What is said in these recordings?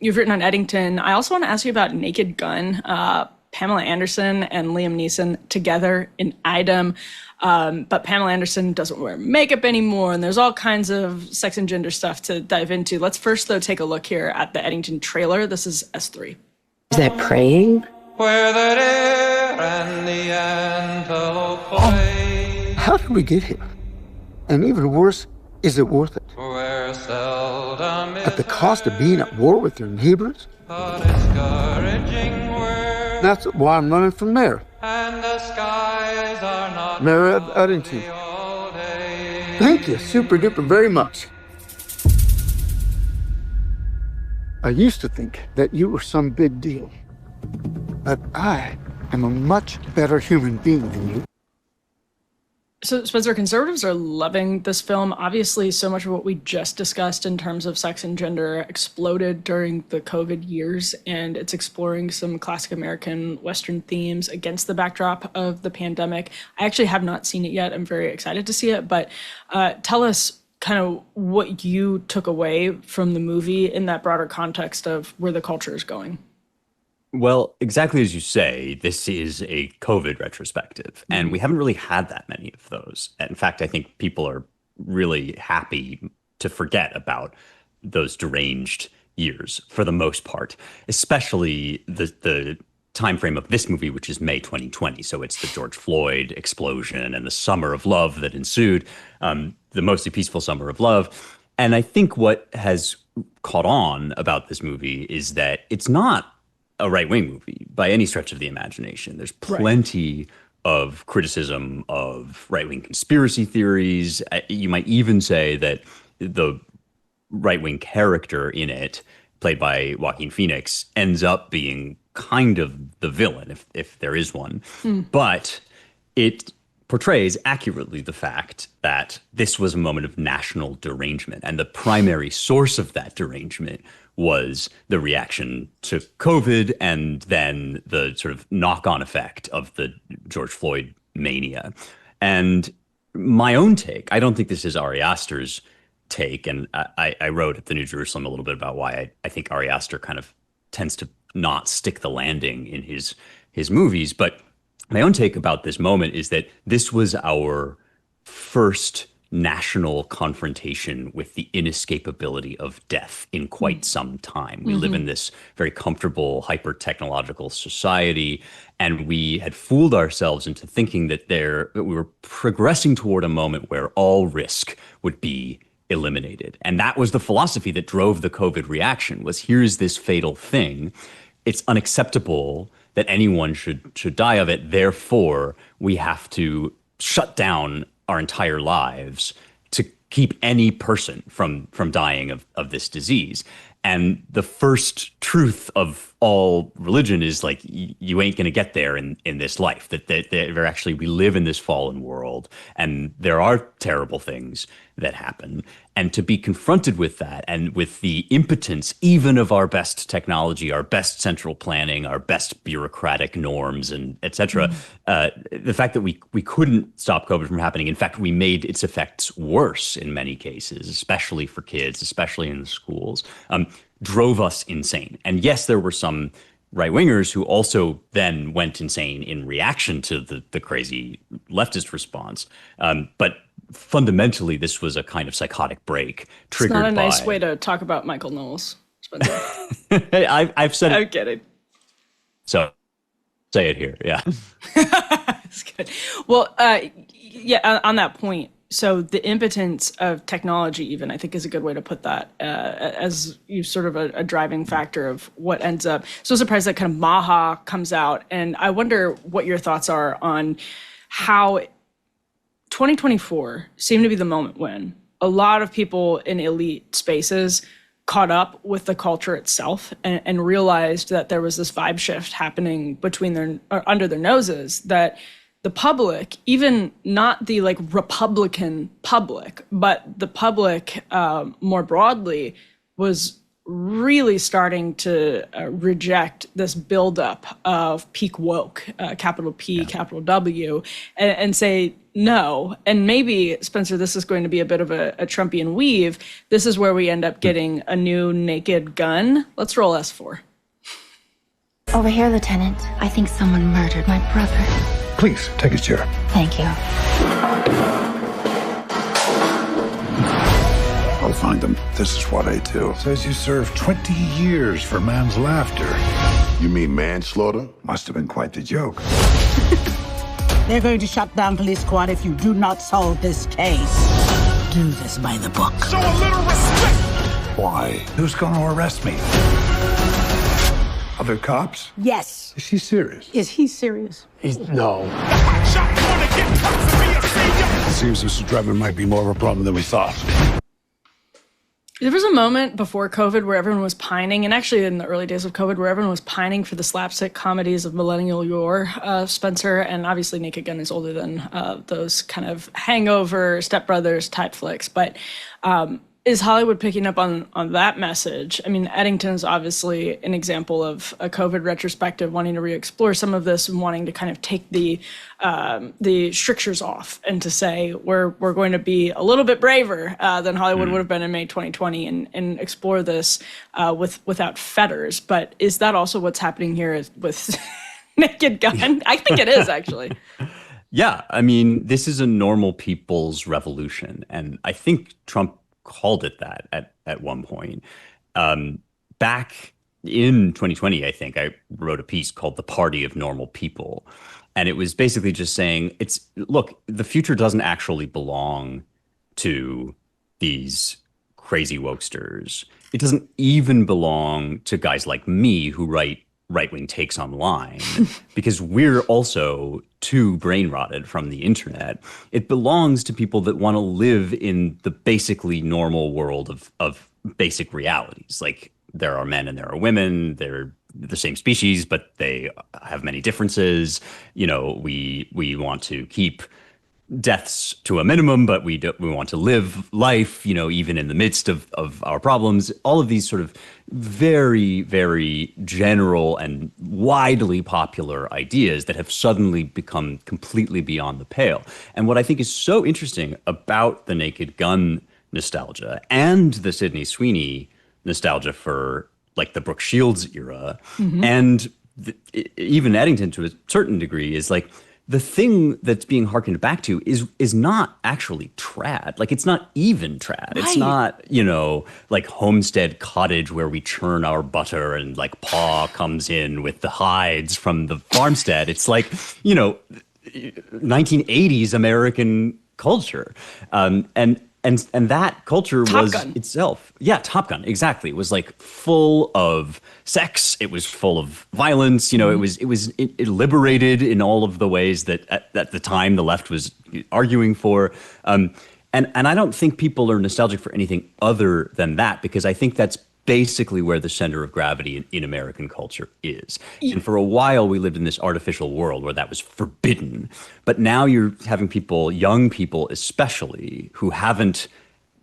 you've written on Eddington. I also want to ask you about Naked Gun. Pamela Anderson and Liam Neeson together in Idem. But Pamela Anderson doesn't wear makeup anymore, and there's all kinds of sex and gender stuff to dive into. Let's first, though, take a look here at the Eddington trailer. This is S3. Is that praying? Where the deer and the antelope play. How did we get here? And even worse, is it worth it? Where seldom At the cost of being at war with your neighbors? a discouraging word. That's why I'm running for mayor. And the skies are not Mayor of Eddington. all day. Thank you, super duper very much. I used to think that you were some big deal. But I am a much better human being than you. So, Spencer, conservatives are loving this film. Obviously, so much of what we just discussed in terms of sex and gender exploded during the COVID years, and it's exploring some classic American Western themes against the backdrop of the pandemic. I actually have not seen it yet. I'm very excited to see it, but tell us kind of what you took away from the movie in that broader context of where the culture is going. Well, exactly as you say, this is a COVID retrospective, and we haven't really had that many of those. In fact, I think people are really happy to forget about those deranged years for the most part, especially the time frame of this movie, which is May 2020. So it's the George Floyd explosion and the summer of love that ensued, the mostly peaceful summer of love. And I think what has caught on about this movie is that it's not a right-wing movie by any stretch of the imagination. There's plenty of criticism of right-wing conspiracy theories. You might even say that the right-wing character in it, played by Joaquin Phoenix, ends up being kind of the villain, if there is one. But it portrays accurately the fact that this was a moment of national derangement, and the primary source of that derangement was the reaction to COVID and then the sort of knock-on effect of the George Floyd mania. And my own take, I don't think this is Ari Aster's take, and I wrote at the New Jerusalem a little bit about why I think Ari Aster kind of tends to not stick the landing in his movies. But my own take about this moment is that this was our first national confrontation with the inescapability of death in quite some time. We live in this very comfortable, hyper-technological society, and we had fooled ourselves into thinking that we were progressing toward a moment where all risk would be eliminated. And that was the philosophy that drove the COVID reaction, was here's this fatal thing. It's unacceptable that anyone should die of it. Therefore, we have to shut down our entire lives to keep any person from dying of this disease. And the first truth of all religion is like, you ain't going to get there in this life, that we live in this fallen world and there are terrible things that happen. And to be confronted with that and with the impotence even of our best technology, our best central planning, our best bureaucratic norms, and et cetera, the fact that we couldn't stop COVID from happening, in fact, we made its effects worse in many cases, especially for kids, especially in the schools, drove us insane. And yes, there were some right-wingers who also then went insane in reaction to the crazy leftist response. But fundamentally, this was a kind of psychotic break triggered by... It's not a nice way to talk about Michael Knowles, Spencer. I've said it. I'm kidding. So say it here, yeah. That's good. Well, yeah, on that point, so the impotence of technology even, I think, is a good way to put that, as you sort of a driving factor of what ends up. So surprised that kind of Maha comes out. And I wonder what your thoughts are on how 2024 seemed to be the moment when a lot of people in elite spaces caught up with the culture itself and realized that there was this vibe shift happening under their noses, that the public, even not the like Republican public, but the public more broadly, was really starting to reject this buildup of peak woke, capital P, capital W, and say no. And maybe, Spencer, this is going to be a bit of a Trumpian weave. This is where we end up getting a new Naked Gun. Let's roll S4. Over here, Lieutenant. I think someone murdered my brother. Please, take a chair. Thank you. I'll find them. This is what I do. Says you served 20 years for man's laughter. You mean manslaughter? Must have been quite the joke. They're going to shut down police squad if you do not solve this case. Do this by the book. Show a little respect! Why? Who's going to arrest me? Other cops? Yes. Is she serious? Is he serious? No. Seems Mr. Drebin might be more of a problem than we thought. There was a moment before COVID where everyone was pining, and actually in the early days of COVID, where everyone was pining for the slapstick comedies of millennial yore, Spencer, and obviously Naked Gun is older than those kind of Hangover, Step Brothers type flicks. But is Hollywood picking up on that message? I mean, Eddington is obviously an example of a COVID retrospective, wanting to re-explore some of this and wanting to kind of take the strictures off and to say we're going to be a little bit braver than Hollywood would have been in May 2020 and explore this without fetters. But is that also what's happening here with Naked Gun? I think it is, actually. Yeah, I mean, this is a normal people's revolution, and I think Trump called it that at one point. Back in 2020, I think I wrote a piece called "The Party of Normal People," and it was basically just saying, look, the future doesn't actually belong to these crazy wokesters. It doesn't even belong to guys like me who write right-wing takes online, because we're also too brain rotted from the internet. It belongs to people that want to live in the basically normal world of basic realities. Like, there are men and there are women, they're the same species, but they have many differences. You know, we want to keep deaths to a minimum, but we want to live life, you know, even in the midst of our problems. All of these sort of very, very general and widely popular ideas that have suddenly become completely beyond the pale. And what I think is so interesting about the Naked Gun nostalgia and the Sydney Sweeney nostalgia for like the Brooke Shields era, and even Eddington to a certain degree, is like, the thing that's being harkened back to is not actually trad. Like, it's not even trad. Right. It's not, you know, like Homestead Cottage where we churn our butter and like Pa comes in with the hides from the farmstead. It's like, you know, 1980s American culture. And that culture Top was Gun. Itself. Yeah, Top Gun, exactly. It was like full of sex. It was full of violence. You know, it was liberated in all of the ways that at the time the left was arguing for. And I don't think people are nostalgic for anything other than that, because I think that's basically where the center of gravity in American culture is. And for a while, we lived in this artificial world where that was forbidden. But now you're having people, young people especially, who haven't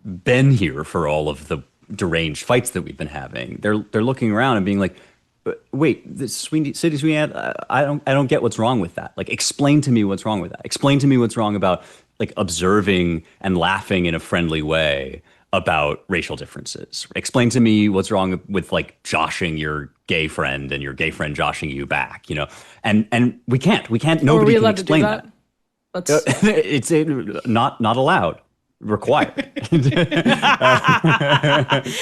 been here for all of the deranged fights that we've been having. They're looking around and being like, wait, the Sydney Sweeney ad, I don't get what's wrong with that. Like, explain to me what's wrong with that. Explain to me what's wrong about like observing and laughing in a friendly way about racial differences. Explain to me what's wrong with like joshing your gay friend and your gay friend joshing you back, you know? And we can't, nobody can explain that. It's not allowed. Required.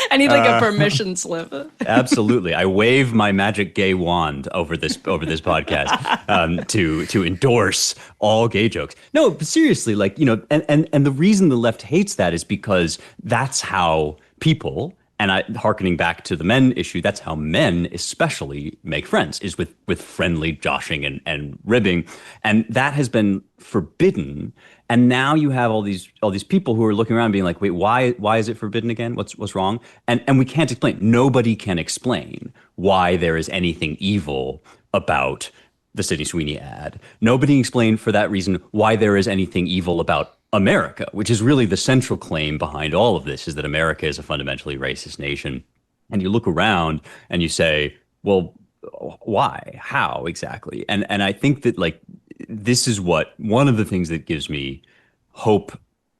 I need like a permission slip. Absolutely. I wave my magic gay wand over this podcast to endorse all gay jokes. No, but seriously, like, you know, and the reason the left hates that is because that's how people, and hearkening back to the men issue, that's how men especially make friends, is with friendly joshing and ribbing. And that has been forbidden. And now you have all these people who are looking around being like, wait, why is it forbidden again? What's wrong? And we can't explain. Nobody can explain why there is anything evil about the Sydney Sweeney ad. Nobody explained for that reason why there is anything evil about America, which is really the central claim behind all of this, is that America is a fundamentally racist nation. And you look around and you say, well, why? How exactly? And I think that like this is what one of the things that gives me hope,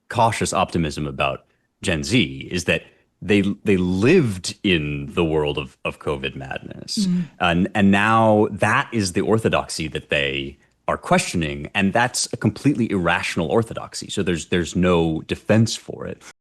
cautious optimism about Gen Z is that they lived in the world of COVID madness. And now that is the orthodoxy that they are questioning. And that's a completely irrational orthodoxy. So there's no defense for it.